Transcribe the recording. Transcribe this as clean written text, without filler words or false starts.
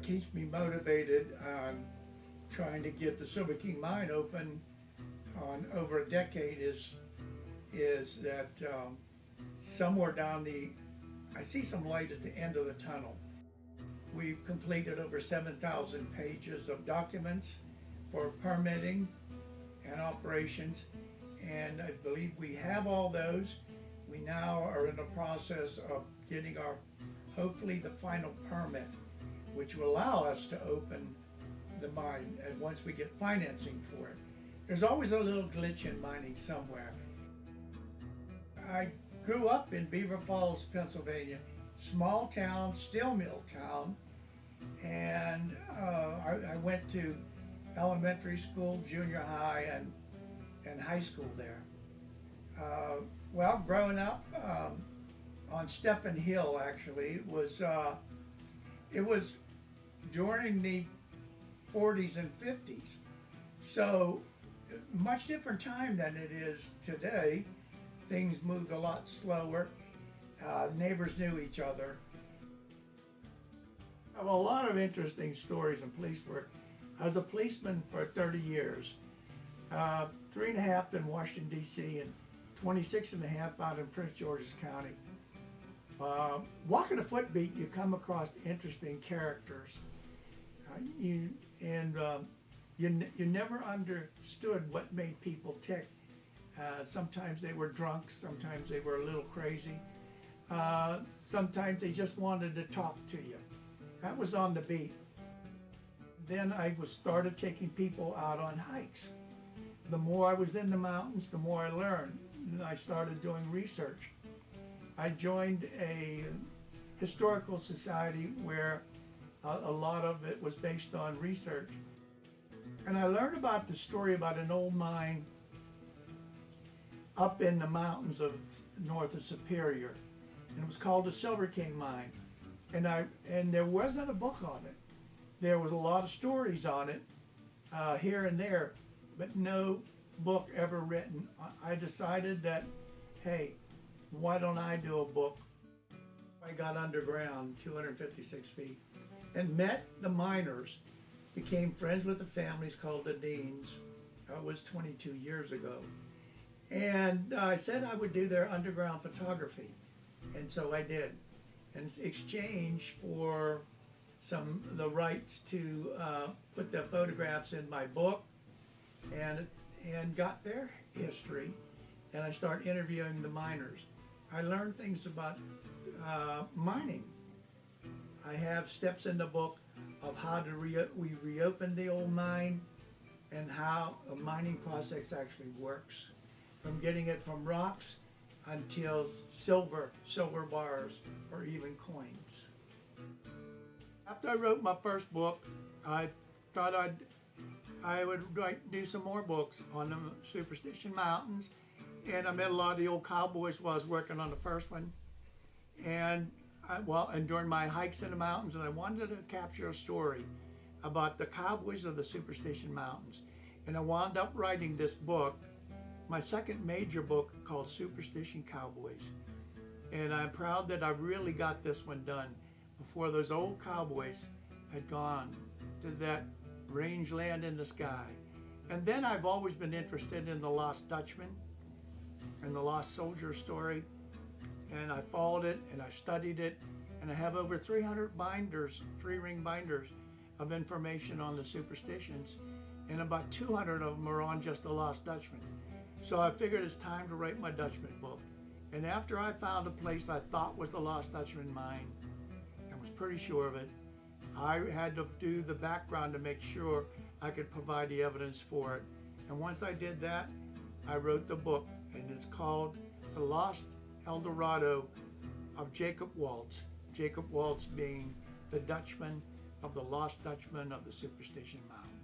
keeps me motivated on trying to get the Silver King mine open on over a decade is that somewhere down I see some light at the end of the tunnel. We've completed over 7,000 pages of documents for permitting and operations, and I believe we have all those. We now are in the process of getting hopefully the final permit, which will allow us to open the mine and once we get financing for it. There's always a little glitch in mining somewhere. I grew up in Beaver Falls, Pennsylvania, small town, steel mill town, and I went to elementary school, junior high, and high school there. Well, growing up on Stephen Hill, actually, it was during the 40s and 50s, so much different time than it is today. Things moved a lot slower. Neighbors knew each other. I have a lot of interesting stories in police work. I was a policeman for 30 years, 3.5 in Washington, D.C., and 26.5 out in Prince George's County. Walking a foot beat, you come across interesting characters. You never understood what made people tick. Sometimes they were drunk, sometimes they were a little crazy. Sometimes they just wanted to talk to you. That was on the beat. Then I started taking people out on hikes. The more I was in the mountains, the more I learned. And I started doing research. I joined a historical society where a lot of it was based on research. And I learned about the story about an old mine up in the mountains of north of Superior. And it was called the Silver King Mine. And there wasn't a book on it. There was a lot of stories on it here and there, but no book ever written. I decided that, hey, why don't I do a book? I got underground, 256 feet, and met the miners, became friends with the families called the Deans. That was 22 years ago. And I said I would do their underground photography. And so I did. In exchange for the rights to put the photographs in my book and got their history. And I started interviewing the miners. I learned things about mining. I have steps in the book of how we reopen the old mine and how a mining process actually works. From getting it from rocks until silver bars, or even coins. After I wrote my first book, I thought I would do some more books on the Superstition Mountains, and I met a lot of the old cowboys while I was working on the first one. And during my hikes in the mountains, and I wanted to capture a story about the cowboys of the Superstition Mountains. And I wound up writing this book, my second major book, called Superstition Cowboys. And I'm proud that I really got this one done before those old cowboys had gone to that rangeland in the sky. And then I've always been interested in the Lost Dutchman and the Lost Soldier story. And I followed it and I studied it. And I have over 300 binders, 3-ring binders of information on the superstitions. And about 200 of them are on just the Lost Dutchman. So I figured it's time to write my Dutchman book. And after I found a place I thought was the Lost Dutchman mine, and was pretty sure of it, I had to do the background to make sure I could provide the evidence for it. And once I did that, I wrote the book, and it's called The Lost El Dorado of Jacob Waltz. Jacob Waltz being the Dutchman of the Lost Dutchman of the Superstition Mountain.